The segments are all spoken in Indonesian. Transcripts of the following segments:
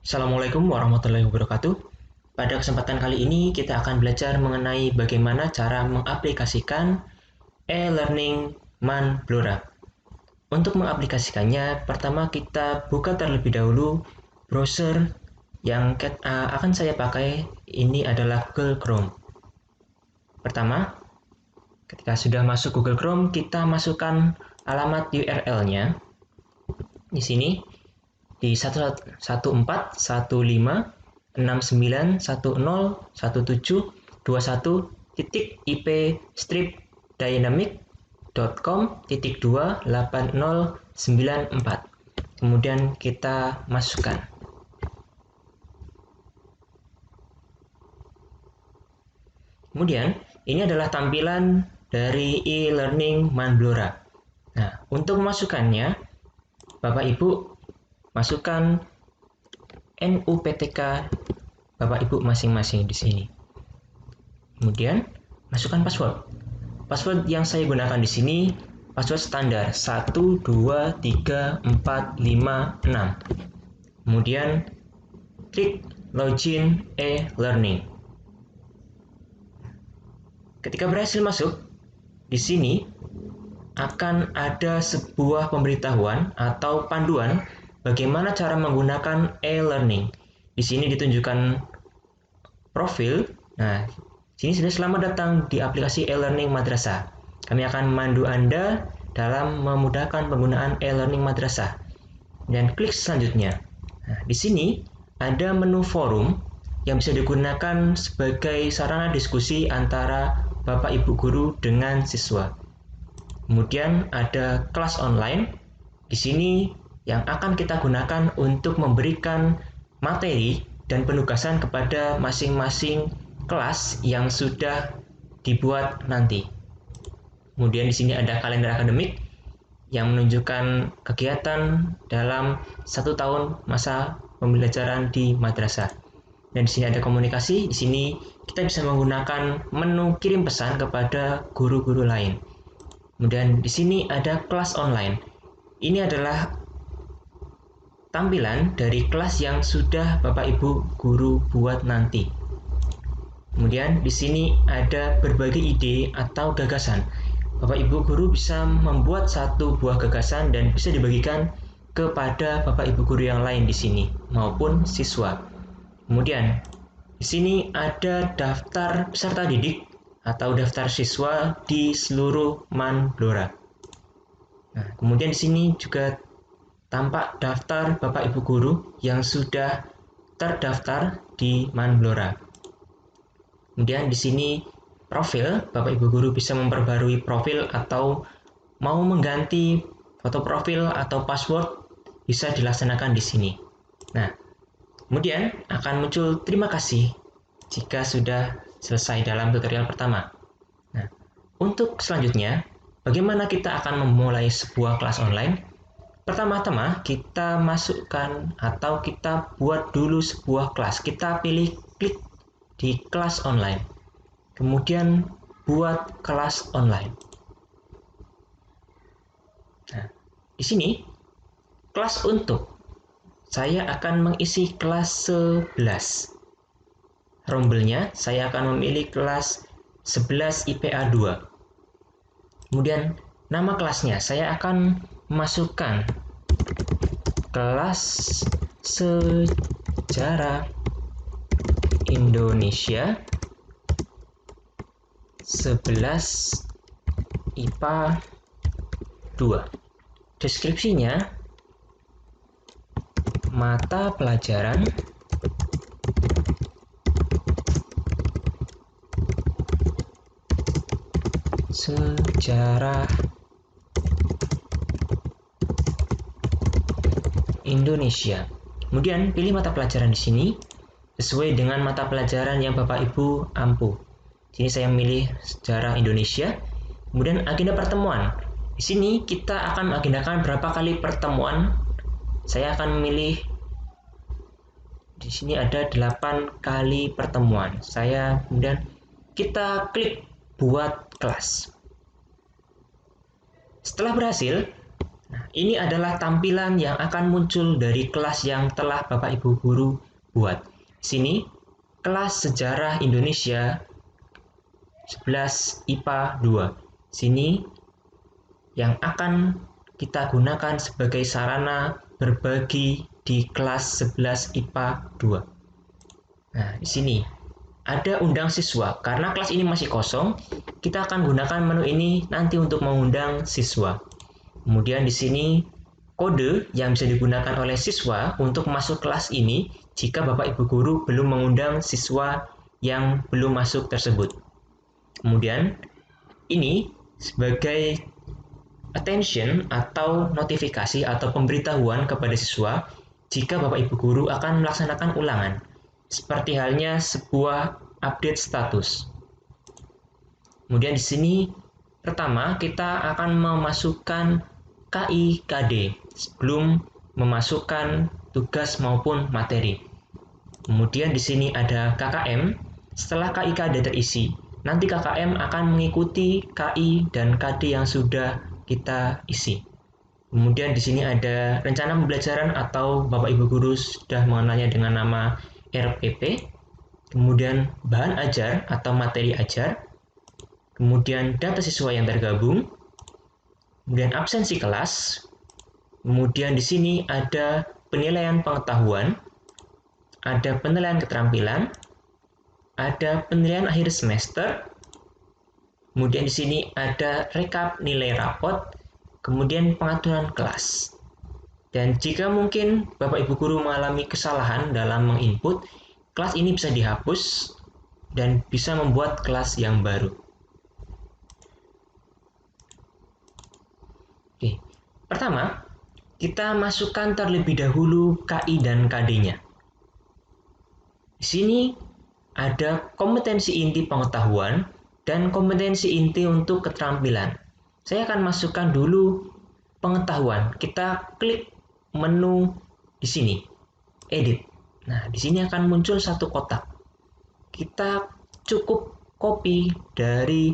Assalamualaikum warahmatullahi wabarakatuh. Pada kesempatan kali ini kita akan belajar mengenai bagaimana cara mengaplikasikan e-learning Manblora. Untuk mengaplikasikannya, pertama kita buka terlebih dahulu browser yang akan saya pakai. Ini adalah Google Chrome. Pertama, ketika sudah masuk Google Chrome, kita masukkan alamat URL-nya di sini di 14.1.1.1.1.ip-dynamic.com/2.8094. Kemudian kita masukkan. Kemudian ini adalah tampilan dari e-learning Manblora. Nah, untuk memasukkannya, Bapak Ibu masukkan NUPTK Bapak Ibu masing-masing di sini. Kemudian masukkan password. Password yang saya gunakan di sini password standar 123456. Kemudian klik login e-learning. Ketika berhasil masuk, di sini akan ada sebuah pemberitahuan atau panduan bagaimana cara menggunakan e-learning. Di sini ditunjukkan profil. Nah, sini sudah selamat datang di aplikasi e-learning madrasah. Kami akan memandu Anda dalam memudahkan penggunaan e-learning madrasah. Dan klik selanjutnya. Nah, di sini ada menu forum yang bisa digunakan sebagai sarana diskusi antara Bapak Ibu guru dengan siswa. Kemudian ada kelas online. Di sini yang akan kita gunakan untuk memberikan materi dan penugasan kepada masing-masing kelas yang sudah dibuat nanti. Kemudian di sini ada kalender akademik yang menunjukkan kegiatan dalam 1 tahun masa pembelajaran di madrasah. Dan di sini ada komunikasi. Di sini kita bisa menggunakan menu kirim pesan kepada guru-guru lain. Kemudian di sini ada kelas online. Ini adalah tampilan dari kelas yang sudah Bapak Ibu guru buat nanti. Kemudian di sini ada berbagai ide atau gagasan. Bapak Ibu guru bisa membuat satu buah gagasan dan bisa dibagikan kepada Bapak Ibu guru yang lain di sini maupun siswa. Kemudian di sini ada daftar peserta didik atau daftar siswa di seluruh Manblora. Nah, kemudian di sini juga tampak daftar Bapak Ibu guru yang sudah terdaftar di Manblora. Kemudian di sini profil, Bapak Ibu guru bisa memperbarui profil atau mau mengganti foto profil atau password bisa dilaksanakan di sini. Nah, kemudian akan muncul terima kasih jika sudah selesai dalam tutorial pertama. Nah, untuk selanjutnya, bagaimana kita akan memulai sebuah kelas online? Pertama-tama kita masukkan atau kita buat dulu sebuah kelas. Kita pilih klik di kelas online. Kemudian buat kelas online. Nah, di sini kelas untuk saya akan mengisi kelas 11. Rombelnya saya akan memilih kelas 11 IPA 2. Kemudian nama kelasnya saya akan masukkan kelas sejarah Indonesia 11 IPA 2. Deskripsinya mata pelajaran sejarah Indonesia. Kemudian pilih mata pelajaran di sini sesuai dengan mata pelajaran yang Bapak Ibu ampu. Di sini saya memilih sejarah Indonesia. Kemudian agenda pertemuan. Di sini kita akan mengagendakan berapa kali pertemuan. Saya akan memilih di sini ada 8 kali pertemuan. Kemudian kita klik buat kelas. Setelah berhasil, Ini adalah tampilan yang akan muncul dari kelas yang telah Bapak Ibu Guru buat. Sini, kelas Sejarah Indonesia 11 IPA 2. Sini yang akan kita gunakan sebagai sarana berbagi di kelas 11 IPA 2. Nah, di sini ada undang siswa. Karena kelas ini masih kosong, kita akan gunakan menu ini nanti untuk mengundang siswa. Kemudian di sini kode yang bisa digunakan oleh siswa untuk masuk kelas ini jika Bapak Ibu Guru belum mengundang siswa yang belum masuk tersebut. Kemudian ini sebagai attention atau notifikasi atau pemberitahuan kepada siswa jika Bapak Ibu Guru akan melaksanakan ulangan, seperti halnya sebuah update status. Kemudian di sini pertama kita akan memasukkan KIKD sebelum memasukkan tugas maupun materi. Kemudian di sini ada KKM. Setelah KIKD terisi, nanti KKM akan mengikuti KI dan KD yang sudah kita isi. Kemudian di sini ada rencana pembelajaran atau Bapak Ibu Guru sudah mengenalnya dengan nama RPP. Kemudian bahan ajar atau materi ajar. Kemudian data siswa yang tergabung. Kemudian absensi kelas. Kemudian di sini ada penilaian pengetahuan, ada penilaian keterampilan, ada penilaian akhir semester. Kemudian di sini ada rekap nilai rapot, kemudian pengaturan kelas. Dan jika mungkin Bapak Ibu Guru mengalami kesalahan dalam menginput, kelas ini bisa dihapus dan bisa membuat kelas yang baru. Oke, pertama kita masukkan terlebih dahulu KI dan KD-nya. Di sini ada kompetensi inti pengetahuan dan kompetensi inti untuk keterampilan. Saya akan masukkan dulu pengetahuan. Kita klik menu di sini, edit. Nah, di sini akan muncul satu kotak. Kita cukup copy dari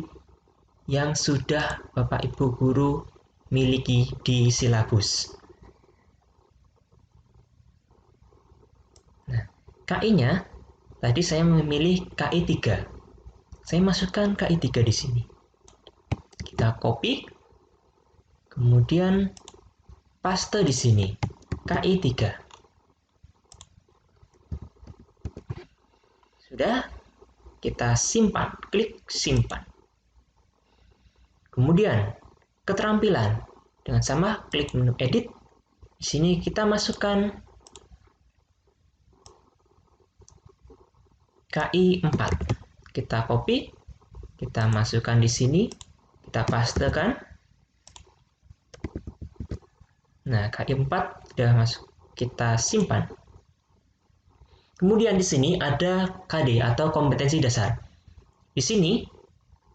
yang sudah Bapak Ibu Guru miliki di silabus. Nah, KI-nya tadi saya memilih KI 3. Saya masukkan KI 3 di sini. Kita copy, kemudian paste di sini, KI 3. Sudah, kita simpan, klik simpan. Kemudian keterampilan dengan sama klik menu edit. Di sini kita masukkan KI 4. Kita copy, kita masukkan di sini, kita pastekan. Nah, KI 4 sudah masuk, kita simpan. Kemudian di sini ada KD atau kompetensi dasar. Di sini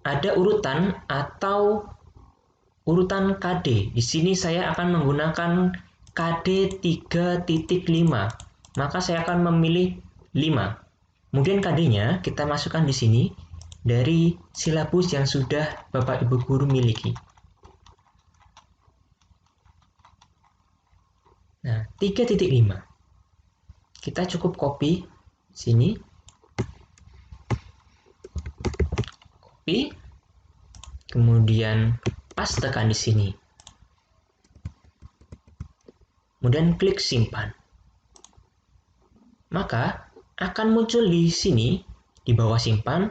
ada urutan atau urutan KD. Di sini saya akan menggunakan KD 3.5. Maka saya akan memilih 5. Kemudian KD-nya kita masukkan di sini dari silabus yang sudah Bapak Ibu Guru miliki. Nah, 3.5. Kita cukup copy sini. Copy. Kemudian pastekan di sini. Kemudian klik simpan. Maka akan muncul di sini di bawah simpan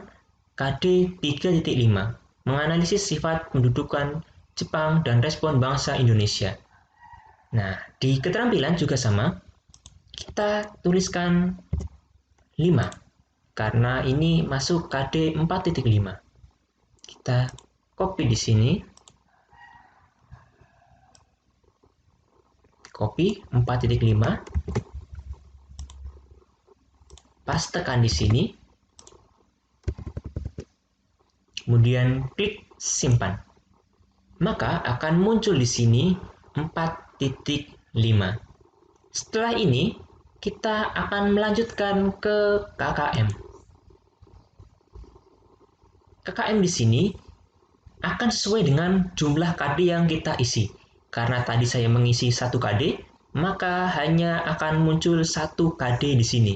KD 3.5 menganalisis sifat pendudukan Jepang dan respon bangsa Indonesia. Nah, di keterampilan juga sama. Kita tuliskan 5 karena ini masuk KD 4.5. Kita copy di sini. Copy 4.5. Pastekan di sini. Kemudian klik simpan. Maka akan muncul di sini 4.5. Setelah ini kita akan melanjutkan ke KKM. KKM di sini akan sesuai dengan jumlah KD yang kita isi. karena tadi saya mengisi 1 KD, maka hanya akan muncul 1 KD di sini.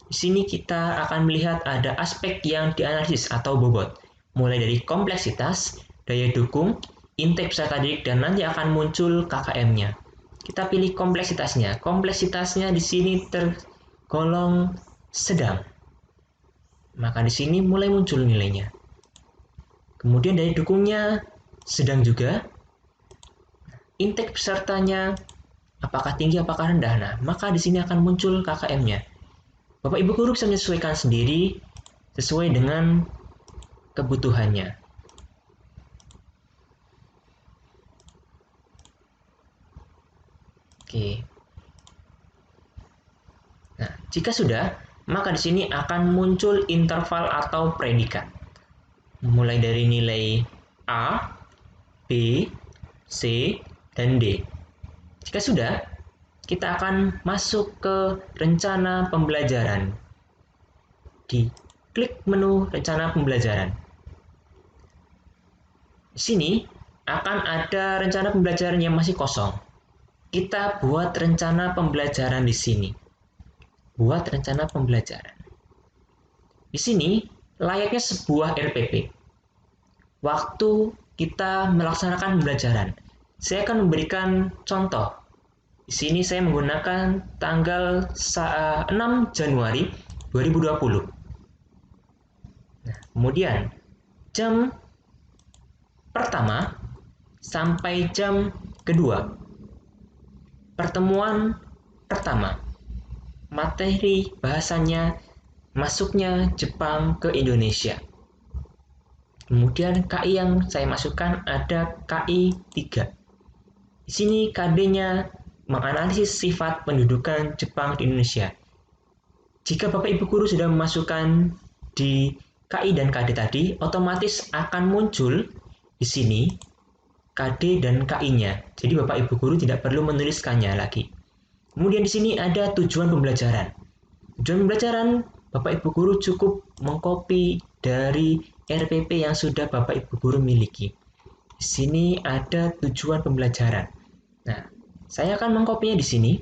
Di sini kita akan melihat ada aspek yang dianalisis atau bobot, mulai dari kompleksitas, daya dukung, intake peserta didik, dan nanti akan muncul KKM-nya. Kita pilih kompleksitasnya. Kompleksitasnya di sini tergolong sedang. Maka di sini mulai muncul nilainya. Kemudian daya dukungnya sedang juga. Intake pesertanya apakah tinggi apakah rendah. Nah, maka di sini akan muncul KKM-nya. Bapak Ibu guru bisa menyesuaikan sendiri sesuai dengan kebutuhannya. Oke. Nah, jika sudah, maka di sini akan muncul interval atau predikat. Mulai dari nilai A, B, C, dan D. Jika sudah, kita akan masuk ke rencana pembelajaran. Di klik menu rencana pembelajaran. Di sini akan ada rencana pembelajaran yang masih kosong. Kita buat rencana pembelajaran di sini. Buat rencana pembelajaran. Di sini layaknya sebuah RPP. Waktu kita melaksanakan pembelajaran. Saya akan memberikan contoh. Di sini saya menggunakan tanggal 6 Januari 2020. Nah, kemudian jam pertama sampai jam kedua. Pertemuan pertama. Materi bahasanya masuknya Jepang ke Indonesia. Kemudian KI yang saya masukkan ada KI 3. Di sini KD-nya menganalisis sifat pendudukan Jepang di Indonesia. Jika Bapak Ibu guru sudah memasukkan di KI dan KD tadi, otomatis akan muncul di sini KD dan KI-nya. Jadi Bapak Ibu guru tidak perlu menuliskannya lagi. Kemudian di sini ada tujuan pembelajaran. Tujuan pembelajaran Bapak Ibu guru cukup mengcopy dari RPP yang sudah Bapak Ibu guru miliki. Di sini ada tujuan pembelajaran. Nah, saya akan mengkopinya di sini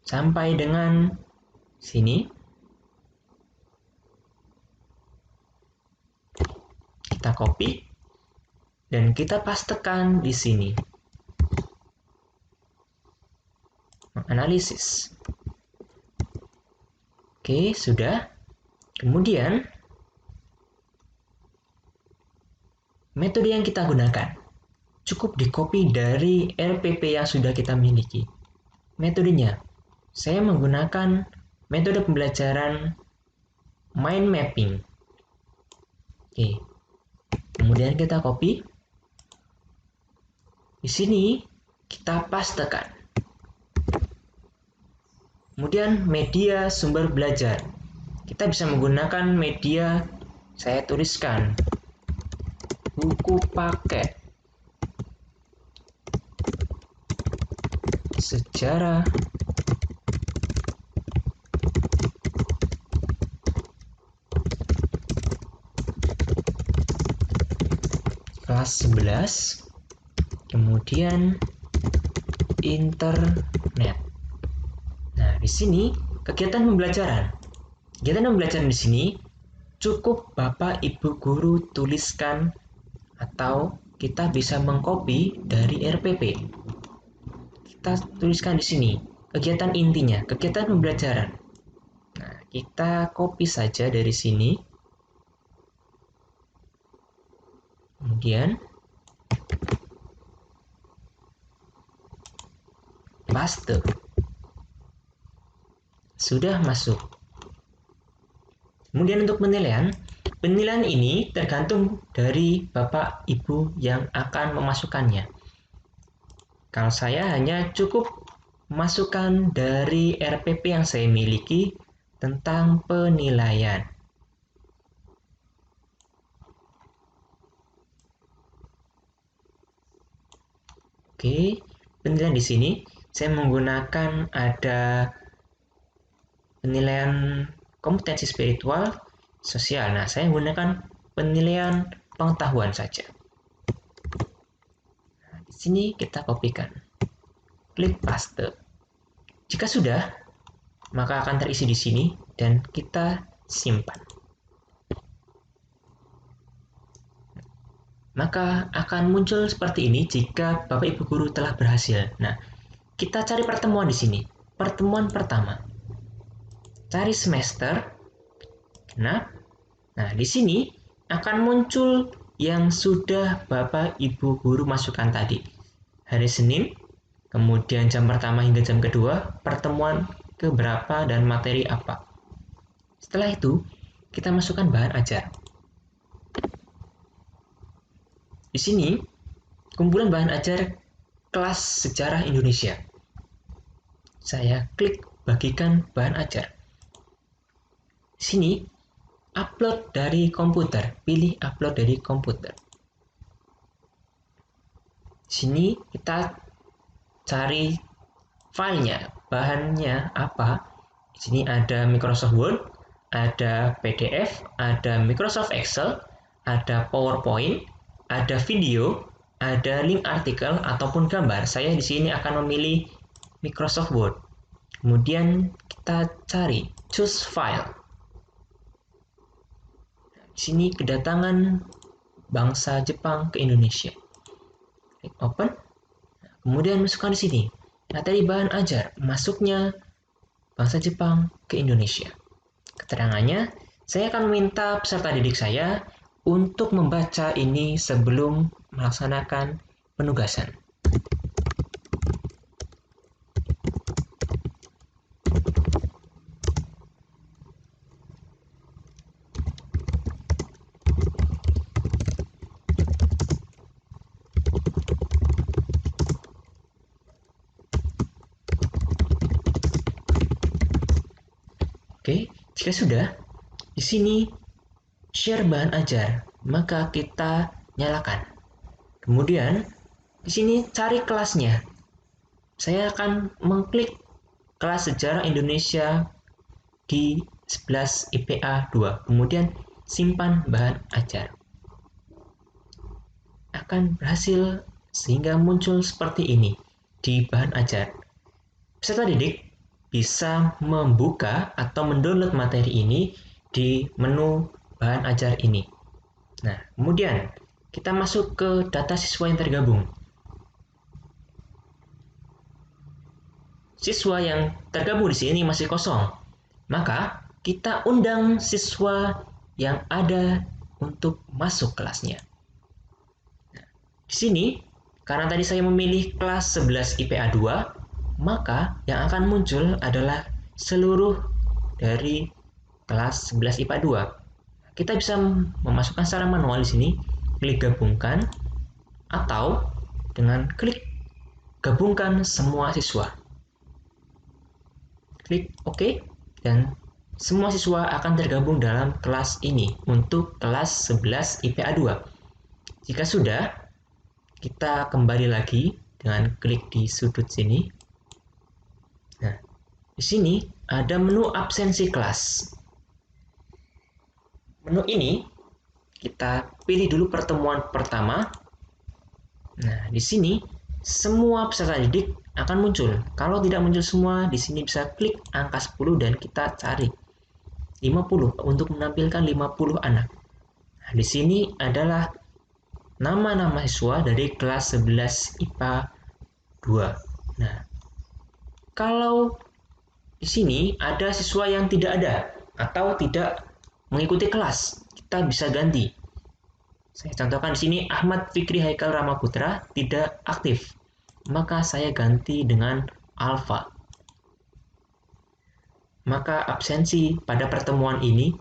sampai dengan sini. Kita copy dan kita pastekan di sini. Analisis. Oke, sudah. Kemudian metode yang kita gunakan cukup di-copy dari RPP yang sudah kita miliki. Metodenya, saya menggunakan metode pembelajaran mind mapping. Oke. Kemudian kita copy. Di sini kita pastekan. Kemudian media sumber belajar. Kita bisa menggunakan media, saya tuliskan buku paket sejarah kelas 11, kemudian internet. Nah, di sini kegiatan pembelajaran. Kegiatan pembelajaran di sini cukup Bapak Ibu guru tuliskan atau kita bisa mengcopy dari RPP. Kita tuliskan di sini kegiatan intinya, kegiatan pembelajaran. Nah, kita copy saja dari sini. Kemudian paste. Sudah masuk. Kemudian untuk penilaian ini tergantung dari Bapak Ibu yang akan memasukkannya. Kalau saya hanya cukup masukkan dari RPP yang saya miliki tentang penilaian. Oke, penilaian di sini saya menggunakan ada penilaian kompetensi spiritual, sosial. Nah, saya menggunakan penilaian pengetahuan saja. Nah, di Sini kita kopikan. Klik paste. Jika sudah, maka akan terisi di sini dan kita simpan. Maka akan muncul seperti ini jika Bapak Ibu guru telah berhasil. Nah, kita cari pertemuan di sini. Pertemuan pertama. Cari semester. Genap. Nah, di sini akan muncul yang sudah Bapak Ibu guru masukkan tadi. Hari Senin, kemudian jam pertama hingga jam kedua, pertemuan keberapa dan materi apa. Setelah itu, kita masukkan bahan ajar. Di sini, kumpulan bahan ajar kelas sejarah Indonesia. Saya klik bagikan bahan ajar. Di sini, upload dari komputer. Pilih upload dari komputer. Di sini kita cari filenya, bahannya apa. Di sini ada Microsoft Word, ada PDF, ada Microsoft Excel, ada PowerPoint, ada video, ada link artikel ataupun gambar. Saya di sini akan memilih Microsoft Word. Kemudian kita cari choose file. Di sini kedatangan bangsa Jepang ke Indonesia. Klik open. Kemudian masukkan di sini materi bahan ajar masuknya bangsa Jepang ke Indonesia. Keterangannya, saya akan meminta peserta didik saya untuk membaca ini sebelum melaksanakan penugasan. Oke, jika sudah, di sini share bahan ajar, maka kita nyalakan. Kemudian di sini cari kelasnya. Saya akan mengklik kelas sejarah Indonesia di 11 IPA 2. Kemudian simpan bahan ajar. Akan berhasil sehingga muncul seperti ini di bahan ajar. Peserta didik bisa membuka atau mendownload materi ini di menu bahan ajar ini. Nah, kemudian kita masuk ke data siswa yang tergabung. Siswa yang tergabung di sini masih kosong. Maka kita undang siswa yang ada untuk masuk kelasnya. Nah, di sini, karena tadi saya memilih kelas 11 IPA 2, maka yang akan muncul adalah seluruh dari kelas 11 IPA 2. Kita bisa memasukkan secara manual di sini, klik gabungkan, atau dengan klik gabungkan semua siswa. Klik OK, dan semua siswa akan tergabung dalam kelas ini untuk kelas 11 IPA 2. Jika sudah, kita kembali lagi dengan klik di sudut sini. Nah, di sini ada menu absensi kelas. Menu ini kita pilih dulu pertemuan pertama. Nah, di sini semua peserta didik akan muncul. Kalau tidak muncul semua, di sini bisa klik angka 10 dan kita cari 50 untuk menampilkan 50 anak. Nah, di sini adalah nama-nama siswa dari kelas 11 IPA 2. Nah, kalau di sini ada siswa yang tidak ada atau tidak mengikuti kelas, kita bisa ganti. Saya contohkan di sini Ahmad Fikri Haikal Ramaputra tidak aktif, maka saya ganti dengan Alfa. Maka absensi pada pertemuan ini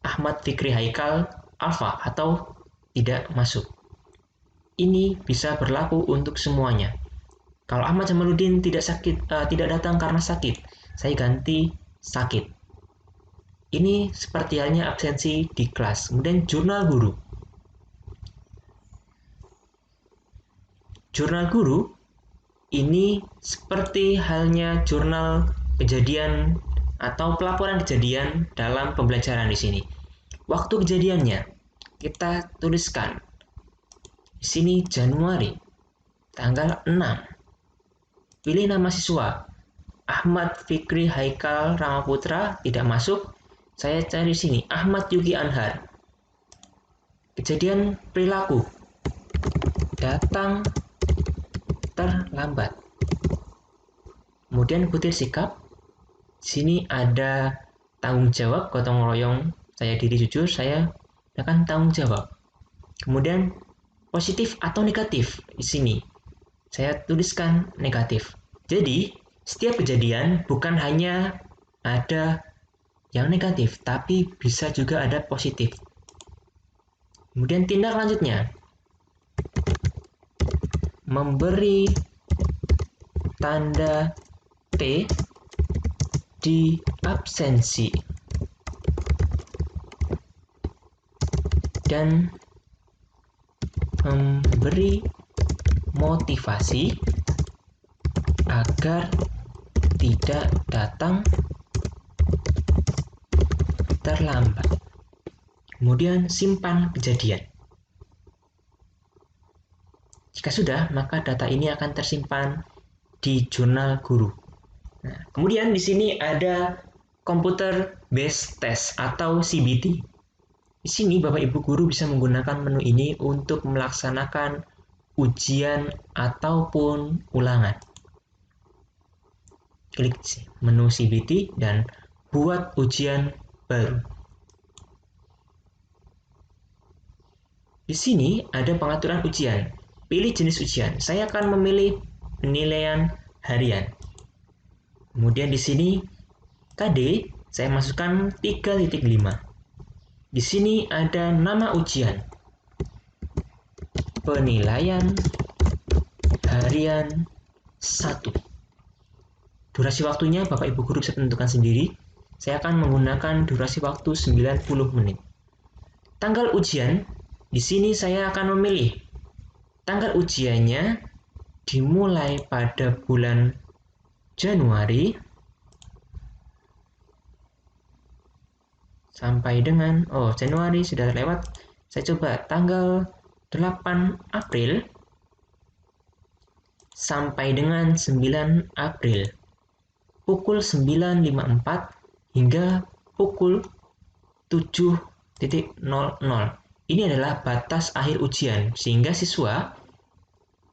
Ahmad Fikri Haikal Alfa atau tidak masuk. Ini bisa berlaku untuk semuanya. Kalau Ahmad Jamaluddin tidak datang karena sakit, saya ganti sakit. Ini seperti halnya absensi di kelas. Kemudian jurnal guru. Jurnal guru ini seperti halnya jurnal kejadian atau pelaporan kejadian dalam pembelajaran di sini. Waktu kejadiannya kita tuliskan. Di sini Januari Tanggal 6. Pilih nama siswa. Ahmad Fikri Haikal Ramaputra tidak masuk. Saya cari sini. Ahmad Yuki Anhar. Kejadian perilaku. Datang terlambat. Kemudian butir sikap. Sini ada tanggung jawab, gotong royong, saya diri jujur, saya akan tanggung jawab. Kemudian positif atau negatif. Di sini saya tuliskan negatif. Jadi setiap kejadian bukan hanya ada yang negatif, tapi bisa juga ada positif. Kemudian tindak lanjutnya, memberi tanda T di absensi dan memberi motivasi agar tidak datang terlambat. Kemudian simpan kejadian. Jika sudah, maka data ini akan tersimpan di jurnal guru. Nah, kemudian di sini ada Computer Based Test atau CBT. Di sini Bapak Ibu guru bisa menggunakan menu ini untuk melaksanakan ujian ataupun ulangan. Klik menu CBT dan buat ujian baru. Di sini ada pengaturan ujian. Pilih jenis ujian. Saya akan memilih penilaian harian. Kemudian di sini KD saya masukkan 3.5. Di sini ada nama ujian. Penilaian harian 1. Durasi waktunya Bapak Ibu guru bisa tentukan sendiri. Saya akan menggunakan durasi waktu 90 menit. Tanggal ujian, di sini saya akan memilih tanggal ujiannya dimulai pada bulan Januari sampai dengan Januari sudah lewat. Saya coba tanggal 8 April sampai dengan 9 April pukul 9.54 hingga pukul 7.00. Ini adalah batas akhir ujian sehingga siswa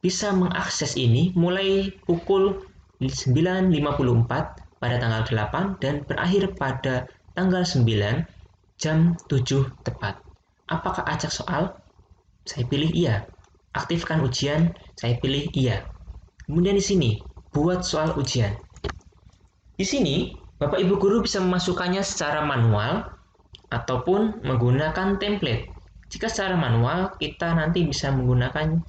bisa mengakses ini mulai pukul 9.54 pada tanggal 8 dan berakhir pada tanggal 9 jam 7 tepat. Apakah acak soal? Saya pilih iya. Aktifkan ujian, saya pilih iya. Kemudian di sini, buat soal ujian. Di sini, Bapak Ibu guru bisa memasukkannya secara manual ataupun menggunakan template. Jika secara manual, kita nanti bisa menggunakan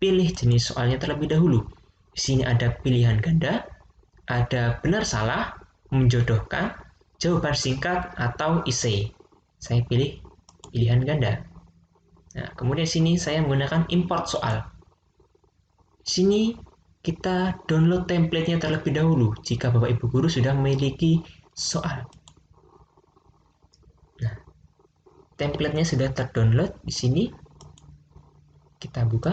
pilih jenis soalnya terlebih dahulu. Di sini ada pilihan ganda, ada benar salah, menjodohkan, jawaban singkat, atau essay. Saya pilih pilihan ganda. Nah, kemudian sini saya menggunakan import soal. Di sini kita download template-nya terlebih dahulu jika Bapak Ibu guru sudah memiliki soal. Nah, template-nya sudah terdownload di sini. Kita buka.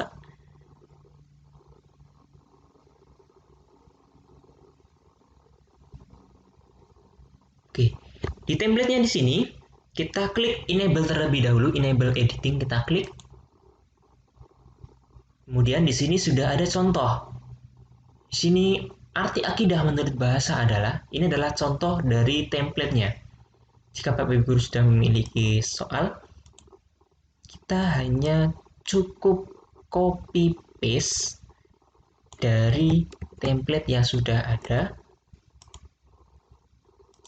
Oke, di template-nya di sini kita klik enable terlebih dahulu, enable editing kita klik. Kemudian di sini sudah ada contoh. Di sini arti akidah menurut bahasa adalah ini adalah contoh dari template-nya. Jika Bapak Ibu guru sudah memiliki soal, kita hanya cukup copy paste dari template yang sudah ada.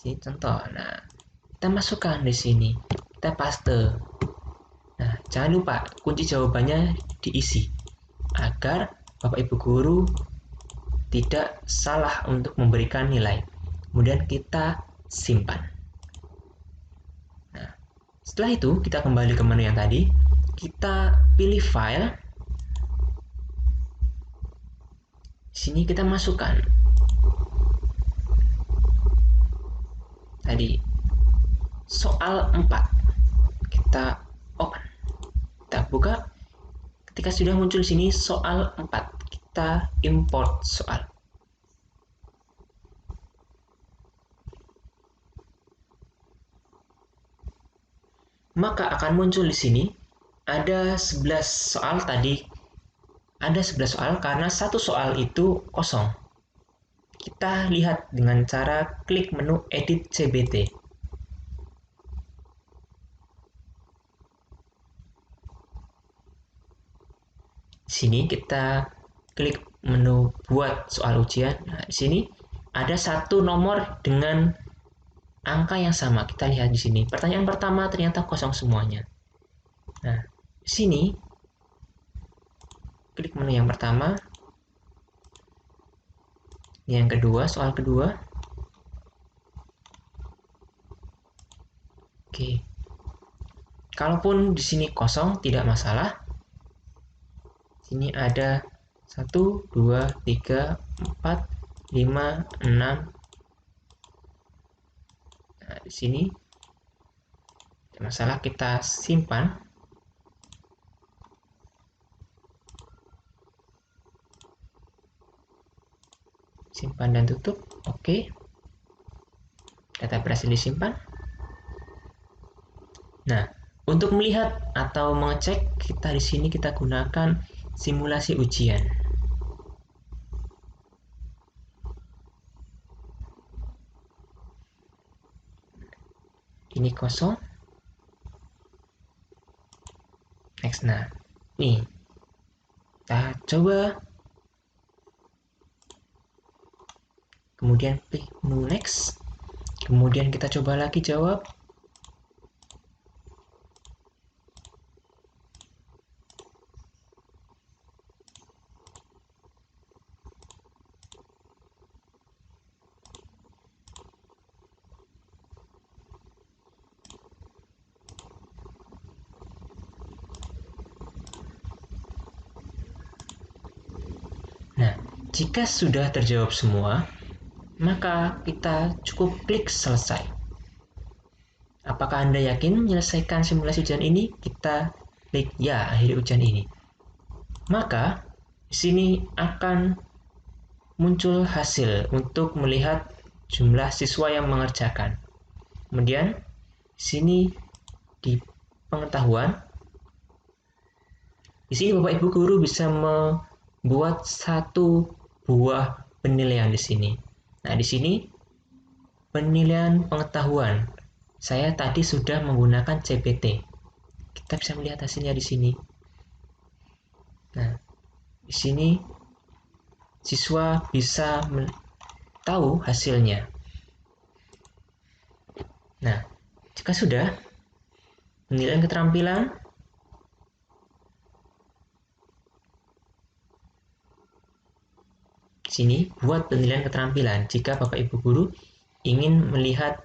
Ini contoh. Nah, kita masukkan di sini. Kita paste. Nah, jangan lupa kunci jawabannya diisi agar Bapak Ibu guru tidak salah untuk memberikan nilai. Kemudian kita simpan. Nah, setelah itu kita kembali ke menu yang tadi. Kita pilih file. Di sini kita masukkan tadi soal 4. Kita open. Kita buka. Ketika sudah muncul sini soal 4, kita import soal. Maka akan muncul di sini ada 11 soal tadi. Ada 11 soal karena satu soal itu kosong. Kita lihat dengan cara klik menu Edit CBT. Sini kita klik menu buat soal ujian. Nah, di sini ada satu nomor dengan angka yang sama. Kita lihat di sini. Pertanyaan pertama ternyata kosong semuanya. Nah, di sini klik menu yang pertama. Yang kedua, soal kedua. Oke. Kalaupun di sini kosong tidak masalah. Sini ada 1, 2, 3, 4, 5, 6. Nah, di sini tidak masalah, kita simpan. Simpan dan tutup. Oke. Data berhasil disimpan. Nah, untuk melihat atau mengecek, kita di sini kita gunakan simulasi ujian. Ini kosong. Next. Nah, nih. Kita coba. Kemudian klik menu next. Kemudian kita coba lagi jawab. Nah, jika sudah terjawab semua, maka kita cukup klik selesai. Apakah Anda yakin menyelesaikan simulasi ujian ini? Kita klik ya, akhiri ujian ini. Maka di sini akan muncul hasil untuk melihat jumlah siswa yang mengerjakan. Kemudian di sini di pengetahuan, di sini Bapak Ibu guru bisa membuat satu buah penilaian di sini. Nah, di sini penilaian pengetahuan. Saya tadi sudah menggunakan CBT. Kita bisa melihat hasilnya di sini. Nah, di sini siswa bisa tahu hasilnya. Nah, jika sudah, penilaian keterampilan, sini buat penilaian keterampilan jika Bapak Ibu guru ingin melihat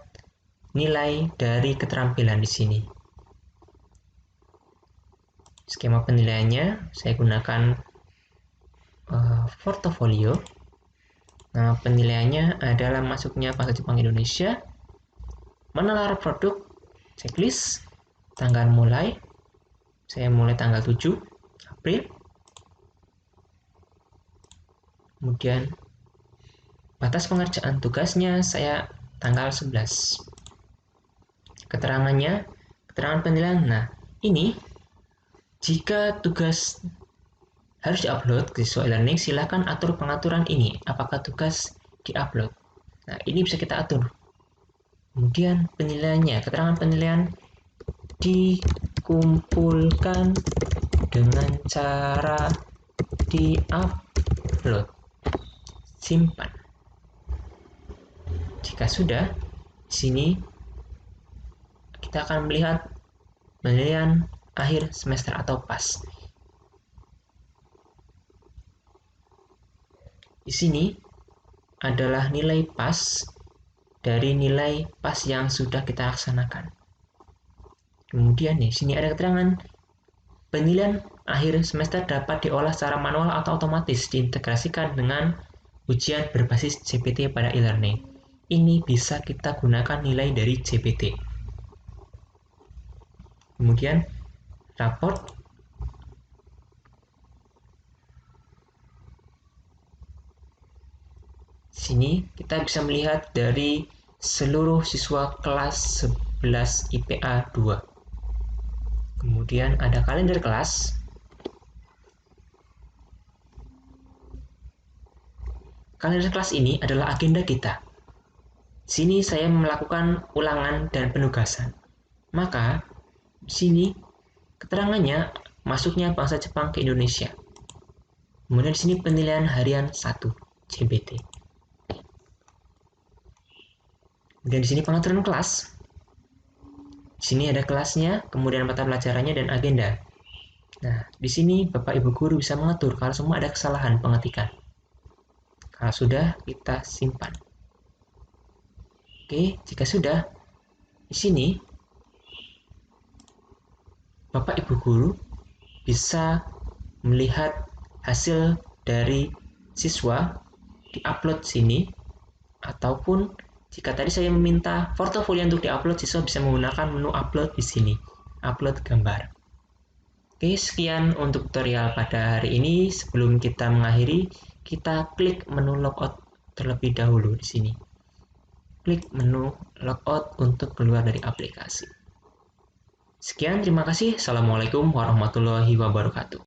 nilai dari keterampilan di sini. Skema penilaiannya saya gunakan portofolio. Nah, penilaiannya adalah masuknya bahasa Jepang Indonesia, menelar produk, checklist, tanggal mulai, saya mulai tanggal 7 April. Kemudian batas pengerjaan tugasnya saya tanggal 11. Keterangannya, keterangan penilaian. Nah, ini jika tugas harus diupload ke siswa e-learning, silakan atur pengaturan ini. Apakah tugas diupload? Nah, ini bisa kita atur. Kemudian penilaiannya, keterangan penilaian dikumpulkan dengan cara diupload. Simpan. Jika sudah, di sini kita akan melihat penilaian akhir semester atau PAS. Di sini adalah nilai PAS dari nilai PAS yang sudah kita laksanakan. Kemudian nih, sini ada keterangan penilaian akhir semester dapat diolah secara manual atau otomatis diintegrasikan dengan ujian berbasis CBT pada e-learning. Ini bisa kita gunakan nilai dari CBT. Kemudian raport. Sini kita bisa melihat dari seluruh siswa kelas 11 IPA 2. Kemudian ada kalender kelas. Kalender kelas ini adalah agenda kita. Sini saya melakukan ulangan dan penugasan. Maka di sini keterangannya masuknya bangsa Jepang ke Indonesia. Kemudian di sini penilaian harian 1 JBT. Kemudian di sini pengaturan kelas. Di sini ada kelasnya, kemudian mata pelajarannya dan agenda. Nah, di sini Bapak Ibu guru bisa mengatur kalau semua ada kesalahan pengetikan. Kalau sudah, kita simpan. Oke, jika sudah, di sini Bapak Ibu guru bisa melihat hasil dari siswa di-upload sini, ataupun jika tadi saya meminta portofolio untuk di-upload, siswa bisa menggunakan menu upload di sini, upload gambar. Oke, sekian untuk tutorial pada hari ini. Sebelum kita mengakhiri, kita klik menu logout terlebih dahulu di sini. Klik menu logout untuk keluar dari aplikasi. Sekian, terima kasih. Assalamualaikum warahmatullahi wabarakatuh.